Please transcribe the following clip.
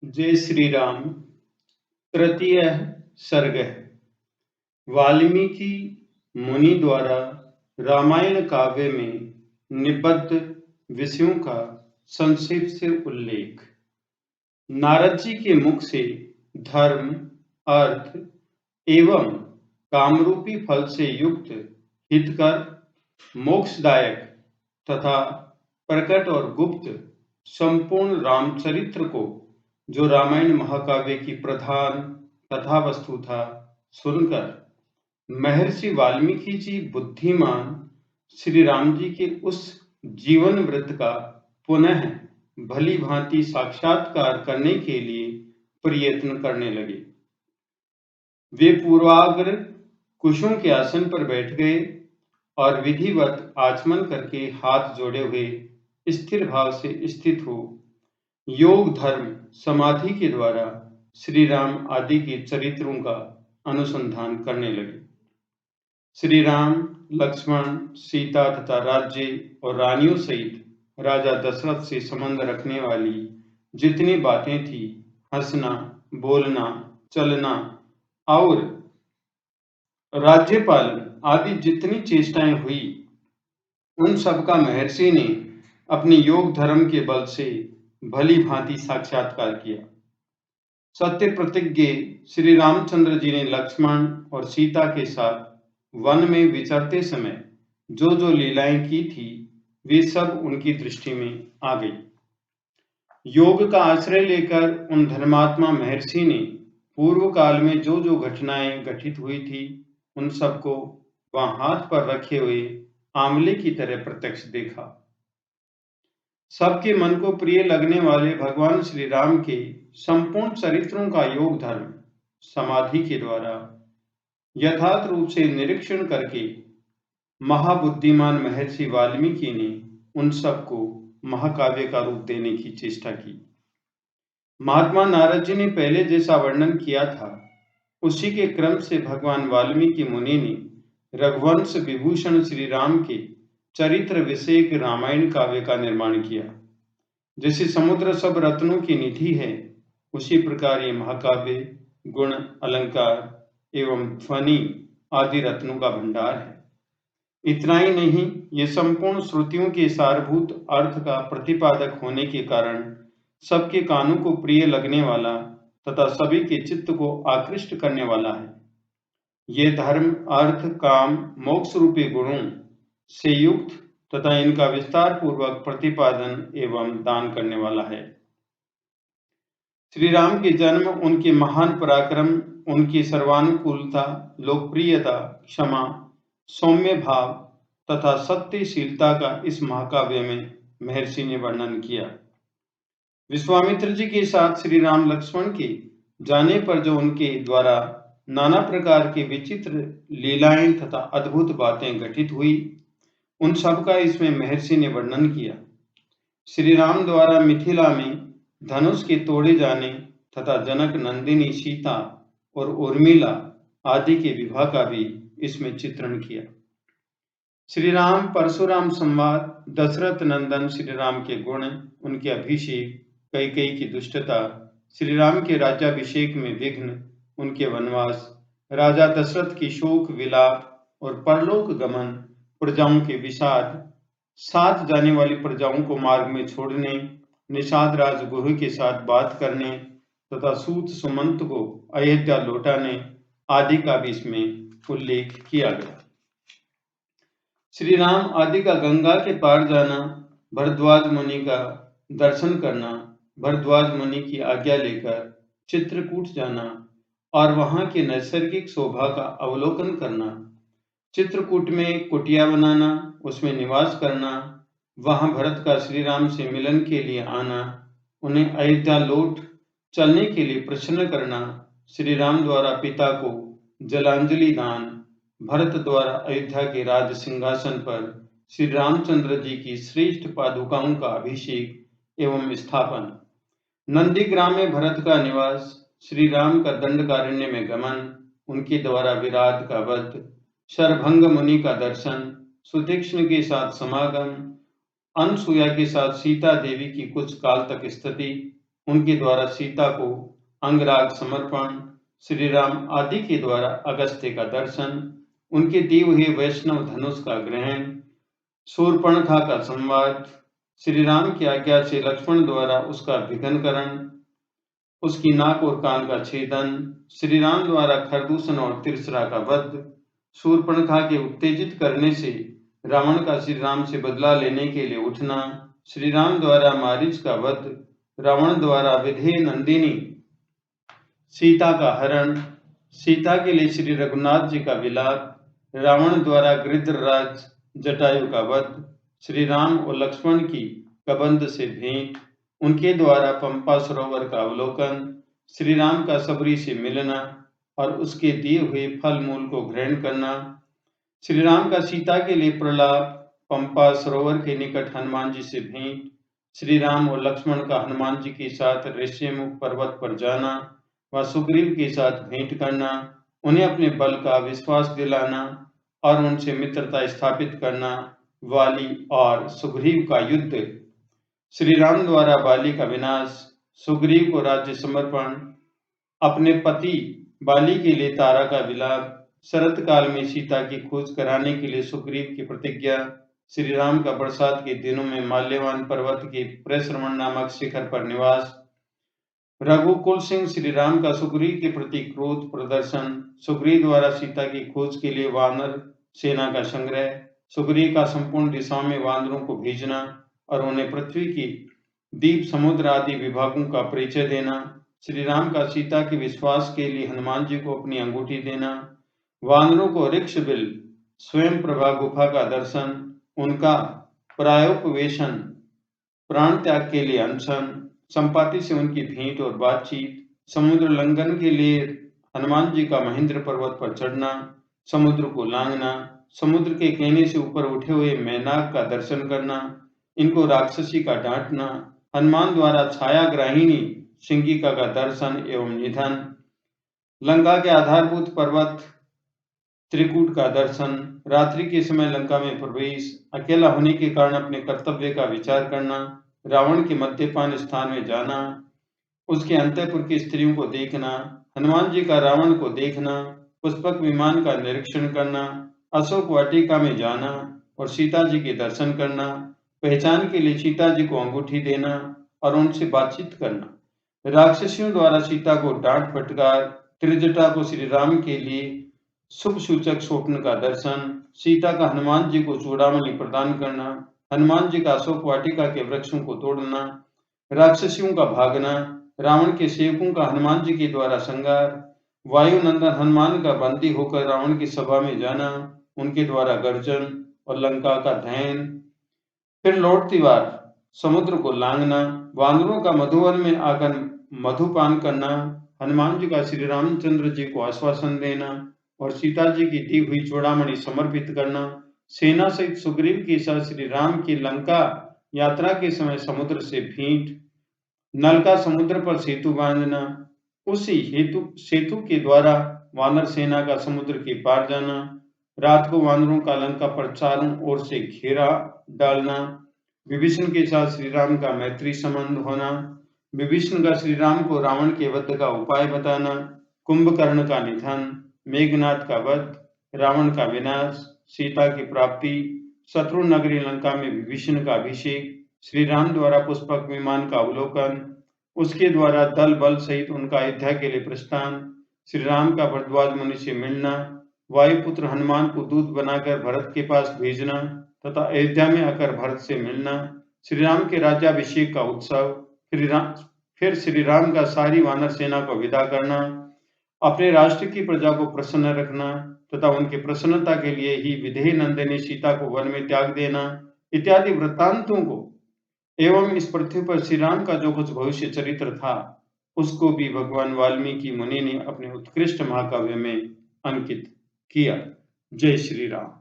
जय श्री राम। तृतीय सर्ग। वाल्मीकि मुनि द्वारा रामायण काव्य में निबद्ध विषयों का संक्षेप से उल्लेख। नारद जी के मुख से धर्म, अर्थ एवं कामरूपी फल से युक्त हितकर, मोक्षदायक तथा प्रकट और गुप्त संपूर्ण रामचरित्र को, जो रामायण महाकाव्य की प्रधान कथा वस्तु था, सुनकर महर्षि वाल्मीकि जी बुद्धिमान श्री राम जी के उस जीवन वृत्त का पुनः भली भांति साक्षात्कार करने के लिए प्रयत्न करने लगे। वे पूर्वाग्र कुशों के आसन पर बैठ गए और विधिवत आचमन करके हाथ जोड़े हुए स्थिर भाव से स्थित हो योग, धर्म, समाधि के द्वारा श्री राम आदि के चरित्रों का अनुसंधान करने लगे। श्री राम, लक्ष्मण, सीता तथा राज्य और रानियों सहित राजा दशरथ से संबंध रखने वाली जितनी बातें थी, हंसना, बोलना, चलना और राज्य पालन आदि जितनी चेष्टाएं हुई, उन सब का महर्षि ने अपने योग धर्म के बल से भली भांति साक्षात्कार किया। सत्य प्रतिज्ञ श्री रामचंद्र जी ने लक्ष्मण और सीता के साथ वन में विचरते समय जो जो लीलाएं की थी, वे सब उनकी दृष्टि में आ गई। योग का आश्रय लेकर उन धर्मात्मा महर्षि ने पूर्व काल में जो जो घटनाएं घटित हुई थी, उन सबको वहां हाथ पर रखे हुए आंवले की तरह प्रत्यक्ष देखा। सबके मन को प्रिय लगने वाले भगवान श्री राम के संपूर्ण चरित्रों का योग, धर्म, समाधि के द्वारा यथार्थ रूप से निरीक्षण करके महाबुद्धिमान महर्षि वाल्मीकि ने उन सबको महाकाव्य का रूप देने की चेष्टा की। महात्मा नारद जी ने पहले जैसा वर्णन किया था, उसी के क्रम से भगवान वाल्मीकि मुनि ने रघुवंश विभूषण श्री राम के चरित्र विषयक रामायण काव्य का निर्माण किया। जैसे समुद्र सब रत्नों की निधि है, उसी प्रकार ये महाकाव्य गुण, अलंकार एवं ध्वनि आदि रत्नों का भंडार है। इतना ही नहीं, ये संपूर्ण श्रुतियों के सारभूत अर्थ का प्रतिपादक होने के कारण सबके कानों को प्रिय लगने वाला तथा सभी के चित्त को आकृष्ट करने वाला है। ये धर्म, अर्थ, काम, मोक्ष रूपी गुणों से युक्त तथा इनका विस्तार पूर्वक प्रतिपादन एवं दान करने वाला है। श्री राम के जन्म, उनके महान पराक्रम, उनकी सर्वानुकूलता, लोकप्रियता, क्षमा, सौम्य भाव तथा सत्यशीलता का इस महाकाव्य में महर्षि ने वर्णन किया। विश्वामित्र जी के साथ श्री राम लक्ष्मण के जाने पर जो उनके द्वारा नाना प्रकार की विचित्र लीलाएं तथा अद्भुत बातें घटित हुई, उन सब का इसमें महर्षि ने वर्णन किया। श्री राम द्वारा मिथिला में धनुष के तोड़े जाने तथा जनक नंदिनी सीता और उर्मिला आदि के विवाह का भी इसमें चित्रण किया। श्री राम परशुराम संवाद, दशरथ नंदन श्री राम के गुण, उनके अभिषेक, कैकेयी की दुष्टता, श्री राम के राज्याभिषेक में विघ्न, उनके वनवास, राजा दशरथ की शोक विलाप और परलोक गमन, प्रजाओं के विषाद, साथ जाने वाली प्रजाओं को मार्ग में छोड़ने, निषाद राजगुरु के साथ बात करने तथा सूत सुमंत को अयोध्या लौटाने आदि का भी इसमें उल्लेख किया गया। श्री राम आदि का गंगा के पार जाना, भरद्वाज मुनि का दर्शन करना, भरद्वाज मुनि की आज्ञा लेकर चित्रकूट जाना और वहां के नैसर्गिक शोभा का अवलोकन करना, चित्रकूट में कुटिया बनाना, उसमें निवास करना, वहां भरत का श्री राम से मिलन के लिए आना, उन्हें अयोध्या लौट चलने के लिए प्रसन्न करना, श्री राम द्वारा पिता को जलांजलि दान, भरत द्वारा अयोध्या के राज सिंहासन पर श्री रामचंद्र जी की श्रेष्ठ पादुकाओं का अभिषेक एवं स्थापन, नंदीग्राम में भरत का निवास, श्री राम का दंडकारण्य में गमन, उनके द्वारा विराट का वध, शरभंग मुनि का दर्शन, सुतीक्ष्ण के साथ समागम, अनसुया के साथ सीता देवी की कुछ काल तक स्थिति, उनके द्वारा सीता को अंगराग समर्पण, श्री राम आदि के द्वारा अगस्त्य का दर्शन, उनके दिए हुए वैष्णव धनुष का ग्रहण, शूर्पणखा का संवाद, श्री राम की आज्ञा से लक्ष्मण द्वारा उसका विघ्नकरण, उसकी नाक और कान का छेदन, श्री राम द्वारा खरदूषण और तिरसरा का वध, शूर्पणखा के उत्तेजित करने से रावण का श्री राम से बदला लेने के लिए उठना, श्री राम द्वारा मारीच का वध, रावण द्वारा विधेय नंदिनी सीता का हरण, सीता के लिए श्री रघुनाथ जी का विलाप, रावण द्वारा गृध्रराज जटायु का वध, श्री राम और लक्ष्मण की कबंध से भेंट, उनके द्वारा पंपा सरोवर का अवलोकन, श्री राम का सबरी से मिलना और उसके दिए हुए फल मूल को ग्रहण करना, श्री राम का सीता के लिए प्रलाप, पंपा सरोवर के निकट हनुमान जी से भेंट, श्री राम और लक्ष्मण का हनुमान जी के साथ ऋष्यमुख पर्वत पर जाना व सुग्रीव के साथ भेंट करना, उन्हें अपने बल का विश्वास दिलाना और उनसे मित्रता स्थापित करना, वाली और सुग्रीव का युद्ध, श्री राम द्वारा बाली का विनाश, सुग्रीव को राज्य समर्पण, अपने पति बाली के लिए तारा का विलाप, शरत काल में सीता की खोज कराने के लिए सुग्रीव की प्रतिज्ञा, श्री राम का बरसात के दिनों में माल्यवान पर्वत के प्रश्रवण नामक शिखर पर निवास, रघुकुल सिंह श्री राम का सुग्रीव के प्रति क्रोध प्रदर्शन, सुग्रीव द्वारा सीता की खोज के लिए वानर सेना का संग्रह, सुग्रीव का संपूर्ण दिशाओं में वानरों को भेजना और उन्हें पृथ्वी की द्वीप समुद्र आदि विभागों का परिचय देना, श्री राम का सीता के विश्वास के लिए हनुमान जी को अपनी अंगूठी देना, वानरों को ऋक्ष बिल स्वयं प्रभा गुफा का दर्शन, उनका प्रायोपवेशन, प्राण त्याग के लिए अनशन, संपाति से उनकी भेंट और बातचीत, समुद्र लंघन के लिए हनुमान जी का महेंद्र पर्वत पर चढ़ना, समुद्र को लांघना, समुद्र के कहने से ऊपर उठे हुए मैनाक का दर्शन करना, इनको राक्षसी का डांटना, हनुमान द्वारा छायाग्राहिणी सिंगिका का दर्शन एवं निधन, लंका के आधारभूत पर्वत त्रिकूट का दर्शन, रात्रि के समय लंका में प्रवेश, अकेला होने के कारण अपने कर्तव्य का विचार करना, रावण के मद्यपान स्थान में जाना, उसके अंतःपुर की स्त्रियों को देखना, हनुमान जी का रावण को देखना, पुष्पक विमान का निरीक्षण करना, अशोक वाटिका में जाना और सीता जी के दर्शन करना, पहचान के लिए सीता जी को अंगूठी देना और उनसे बातचीत करना, राक्षसियों द्वारा सीता को डांट फटकार, त्रिजटा को श्री राम के लिए शुभ सूचक स्वप्न का दर्शन, सीता का हनुमान जी को चूड़ामणि प्रदान करना, हनुमान जी का अशोक वाटिका के वृक्षों को तोड़ना, राक्षसियों का भागना, रावण के सेवकों का हनुमान जी के द्वारा संहार, वायुनंदन हनुमान का बंदी होकर रावण की सभा में जाना, उनके द्वारा गर्जन और लंका का दहन, फिर लौटती बार समुद्र को लांघना, वानरों का मधुवन में आकर मधुपान करना, हनुमान जी का श्री रामचंद्र जी को आश्वासन देना और सीता जी की दी हुई चूड़ामणि समर्पित करना, सेना सहित सुग्रीव के साथ श्री राम की लंका यात्रा के समय समुद्र से भेंट, नल का समुद्र पर सेतु बांधना, उसी हेतु सेतु के द्वारा वानर सेना का समुद्र के पार जाना, रात को वानरों का लंका पर चारों ओर से घेरा डालना, विभीषण के साथ श्री राम का मैत्री संबंध होना, विभीषण का श्री राम को रावण के वध का उपाय बताना, कुंभकर्ण का निधन, मेघनाथ का वध, रावण का विनाश, सीता की प्राप्ति, शत्रु नगरी लंका में विभीषण का अभिषेक, श्री राम द्वारा पुष्पक विमान का अवलोकन, उसके द्वारा दल बल सहित उनका अयोध्या के लिए प्रस्थान, श्री राम का भरद्वाज मुनि से मिलना, वायुपुत्र हनुमान को दूत बनाकर भरत के पास भेजना तथा अयोध्या में आकर भरत से मिलना, श्री राम के राज्याभिषेक का उत्सव, फिर श्री राम का सारी वानर सेना को विदा करना, अपने राष्ट्र की प्रजा को प्रसन्न रखना तथा उनकी प्रसन्नता के लिए ही विधेय नंदिनी सीता को वन में त्याग देना इत्यादि वृत्तांतों को एवं इस पृथ्वी पर श्री राम का जो कुछ भविष्य चरित्र था उसको भी भगवान वाल्मीकि मुनि ने अपने उत्कृष्ट महाकाव्य में अंकित किया। जय श्री राम।